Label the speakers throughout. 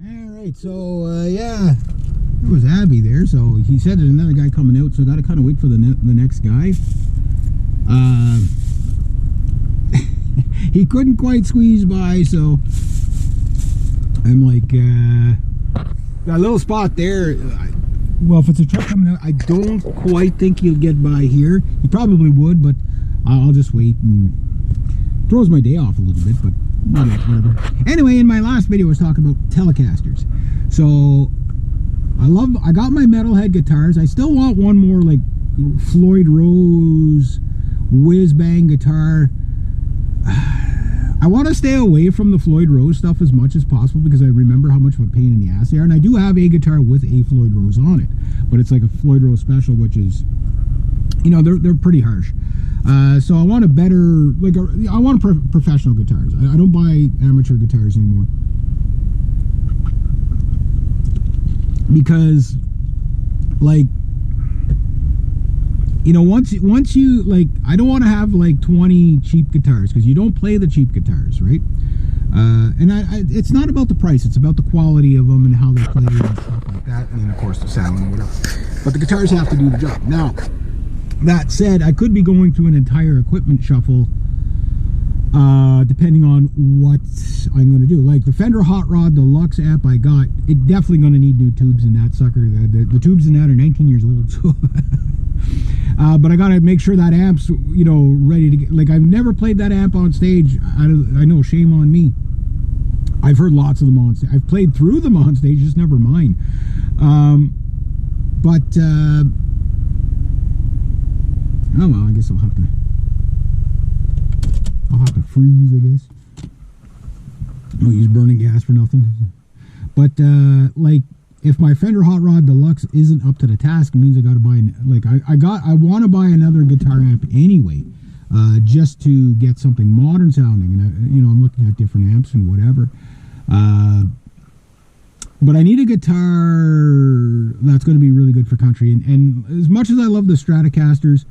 Speaker 1: Alright, so, yeah, there was Abby there, so he said there's another guy coming out, so I gotta kind of wait for the next guy. He couldn't quite squeeze by, so I'm like, got a little spot there. Well, if it's a truck coming out, I don't quite think he'll get by here. He probably would, but I'll just wait. And throws my day off a little bit, but whatever. Anyway, in my last video I was talking about Telecasters. So I got my metalhead guitars. I still want one more like Floyd Rose whiz bang guitar. I want to stay away from the Floyd Rose stuff as much as possible because I remember how much of a pain in the ass they are. And I do have a guitar with a Floyd Rose on it, but it's like a Floyd Rose special, which is, you know, they're pretty harsh. So I want a better, like, I want professional guitars. I don't buy amateur guitars anymore because, like, you know, once you, like, I don't want to have like 20 cheap guitars because you don't play the cheap guitars, right? And it's not about the price, it's about the quality of them and how they play and stuff like that, and then of course the sound and whatever. But the guitars have to do the job. Now, that said, I could be going through an entire equipment shuffle depending on what I'm going to do. Like the Fender Hot Rod Deluxe amp I got, it's definitely going to need new tubes in that sucker. The tubes in that are 19 years old, so but I got to make sure that amp's, you know, ready to get, like, I've never played that amp on stage. I know, shame on me. I've heard lots of them on stage. I've played through them on stage, just never mine. Oh well, I guess I'll have to freeze, I guess. I'll use burning gas for nothing. But like, if my Fender Hot Rod Deluxe isn't up to the task, it means I got to buy I want to buy another guitar amp anyway, just to get something modern sounding. And you know, I'm looking at different amps and whatever. But I need a guitar that's going to be really good for country. And as much as I love the Stratocasters,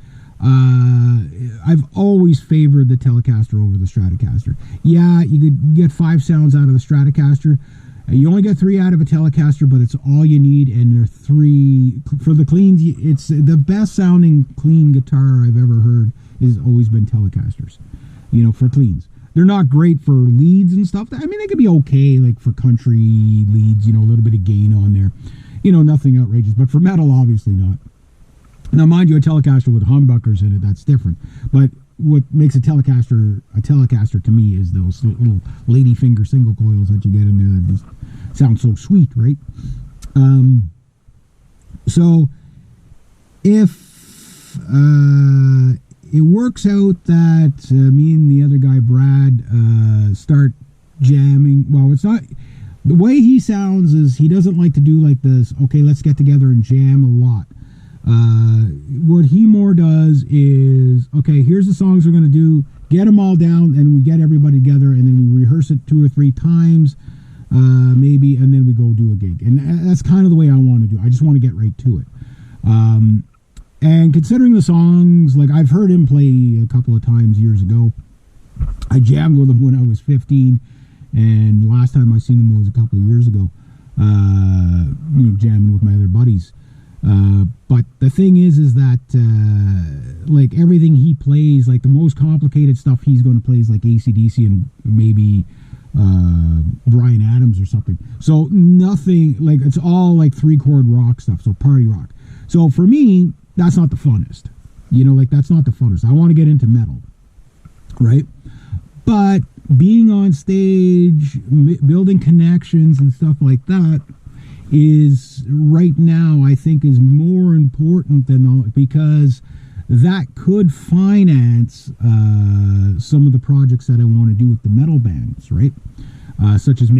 Speaker 1: I've always favored the Telecaster over the Stratocaster. Yeah, you could get 5 sounds out of the Stratocaster. You only get 3 out of a Telecaster, but it's all you need, and they're 3 for the cleans. It's the best sounding clean guitar I've ever heard has always been Telecasters. You know, for cleans. They're not great for leads and stuff. I mean, they could be okay, like for country leads, you know, a little bit of gain on there. You know, nothing outrageous, but for metal, obviously not. Now, mind you, a Telecaster with humbuckers in it, that's different. But what makes a Telecaster to me is those little ladyfinger single coils that you get in there that just sound so sweet, right? So if it works out that me and the other guy, Brad, start jamming, well, it's not, the way he sounds is he doesn't like to do like this, okay, let's get together and jam a lot. What he more does is, okay, here's the songs we're going to do, get them all down, and we get everybody together, and then we rehearse it 2 or 3 times, maybe, and then we go do a gig. And that's kind of the way I want to do it. I just want to get right to it. And considering the songs, like, I've heard him play a couple of times years ago. I jammed with him when I was 15, and the last time I seen him was a couple of years ago, you know, jamming with my other buddies. But the thing is that, like, everything he plays, like, the most complicated stuff he's going to play is, like, AC/DC and maybe, Bryan Adams or something. So nothing, like, it's all, like, 3-chord rock stuff, so party rock. So for me, that's not the funnest. You know, like, that's not the funnest. I want to get into metal, right? But being on stage, building connections and stuff like that, is right now, I think, is more important than all, because that could finance some of the projects that I want to do with the metal bands, right? Such as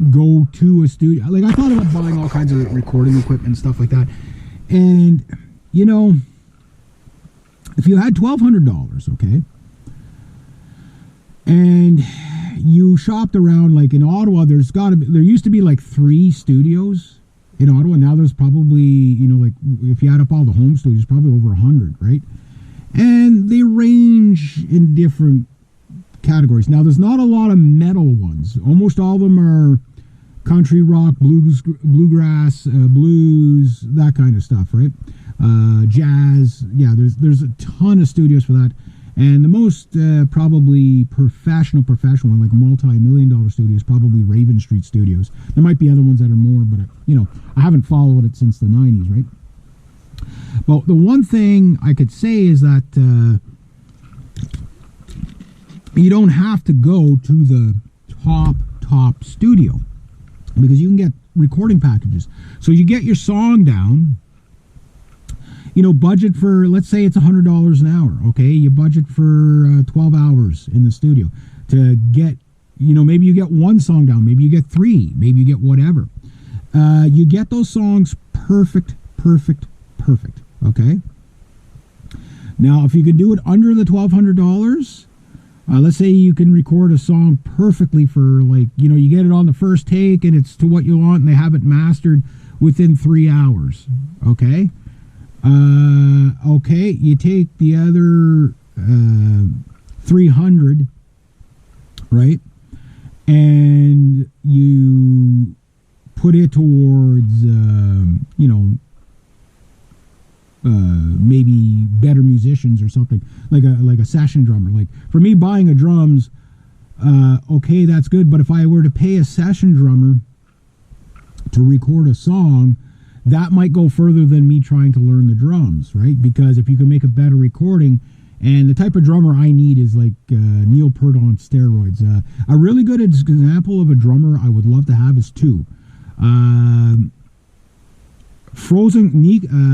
Speaker 1: go to a studio. Like, I thought about buying all kinds of recording equipment and stuff like that. And, you know, if you had $1,200, okay, and you shopped around, like in Ottawa, there used to be like 3 studios in Ottawa. Now there's probably, you know, like, if you add up all the home studios, probably over 100, right? And they range in different categories. Now there's not a lot of metal ones. Almost all of them are country, rock, bluegrass, blues, that kind of stuff, right? Jazz. Yeah, there's a ton of studios for that. And the most probably professional one, like multi-million-dollar studio, is probably Raven Street Studios. There might be other ones that are more, but I haven't followed it since the 90s, right? Well, the one thing I could say is that you don't have to go to the top studio, because you can get recording packages. So you get your song down, budget for, let's say it's $100 an hour, okay? You budget for 12 hours in the studio to get, maybe you get one song down, maybe you get three, maybe you get whatever. You get those songs perfect, okay? Now, if you could do it under the $1,200, let's say you can record a song perfectly for, like, you get it on the first take and it's to what you want and they have it mastered within 3 hours, okay? Okay, you take the other 300, right, and you put it towards, maybe better musicians or something, like a session drummer. Like for me, buying a drums, okay, that's good. But if I were to pay a session drummer to record a song, that might go further than me trying to learn the drums, right? Because if you can make a better recording, and the type of drummer I need is like Neil Peart on steroids. A really good example of a drummer I would love to have is two.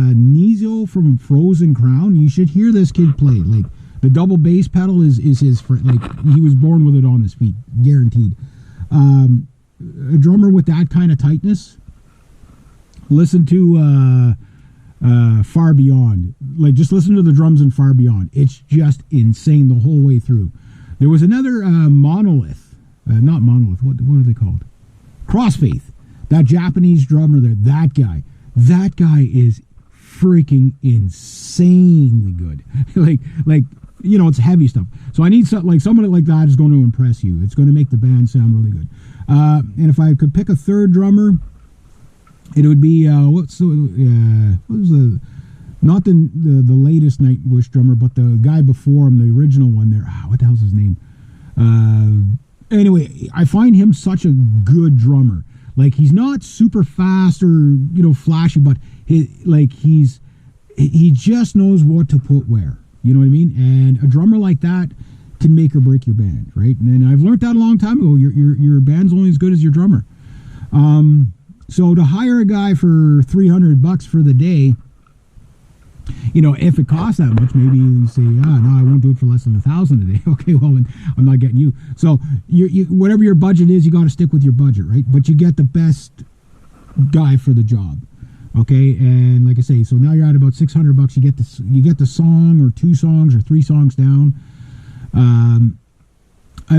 Speaker 1: Nizo from Frozen Crown. You should hear this kid play. Like the double bass pedal is his friend. Like he was born with it on his feet, guaranteed. A drummer with that kind of tightness. Listen to Far Beyond. Like just listen to the drums in Far Beyond. It's just insane the whole way through. There was another Monolith, not Monolith. What are they called? Crossfaith. That Japanese drummer there. That guy is freaking insanely good. like it's heavy stuff. So I need somebody like that is going to impress you. It's going to make the band sound really good. And if I could pick a third drummer, it would be what was the not the latest Nightwish drummer, but the guy before him, the original one there. What the hell's his name? Anyway, I find him such a good drummer. Like he's not super fast or flashy, but he just knows what to put where. You know what I mean? And a drummer like that can make or break your band, right? And I've learned that a long time ago. Your band's only as good as your drummer. So to hire a guy for $300 for the day, if it costs that much, maybe you say, no, I won't do it for less than $1,000 a day. Okay, well, then I'm not getting you. So you whatever your budget is, you got to stick with your budget, right? But you get the best guy for the job. Okay, and like I say, so now you're at about $600. You get the song or two songs or three songs down, and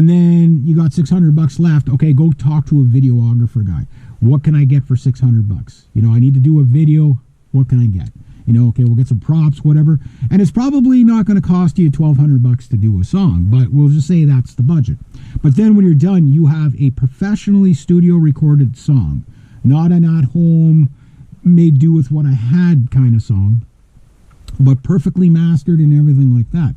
Speaker 1: then you got $600 left. Okay, go talk to a videographer guy. What can I get for $600? I need to do a video. What can I get? Okay, we'll get some props, whatever. And it's probably not going to cost you $1,200 to do a song, but we'll just say that's the budget. But then when you're done, you have a professionally studio recorded song, not an at-home, made do with what I had kind of song, but perfectly mastered and everything like that.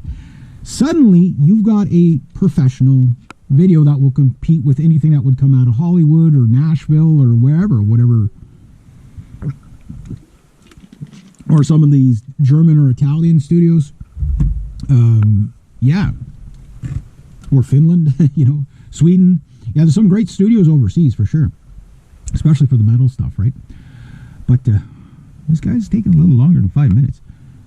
Speaker 1: Suddenly, you've got a professional video that will compete with anything that would come out of Hollywood or Nashville or wherever, whatever. Or some of these German or Italian studios. Yeah. Or Finland, Sweden. Yeah, there's some great studios overseas for sure. Especially for the metal stuff, right? But this guy's taking a little longer than 5 minutes.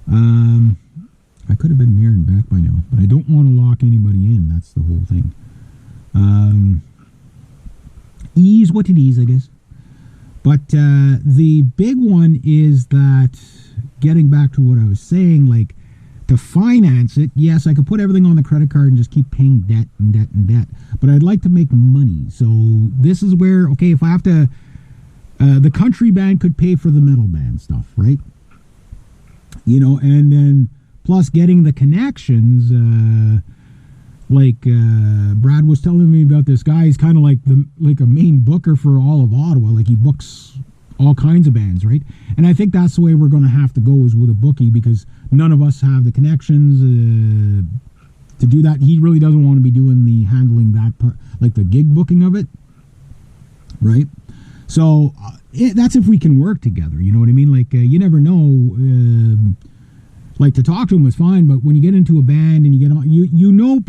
Speaker 1: I could have been there and back by now, but I don't want to lock anybody in. That's the whole thing. Ease what it is, I guess. But the big one is that, getting back to what I was saying, like, to finance it, yes, I could put everything on the credit card and just keep paying debt and debt and debt. But I'd like to make money. So this is where, okay, if I have to, the country band could pay for the metal band stuff, right? And then plus getting the connections like Brad was telling me about this guy. He's kind of like a main booker for all of Ottawa. Like he books all kinds of bands, right? And I think that's the way we're going to have to go, is with a bookie, because none of us have the connections to do that. He really doesn't want to be doing the handling that part, like the gig booking of it, right? So that's if we can work together. You know what I mean? Like you never know. Like to talk to him was fine, but when you get into a band and you get on, you know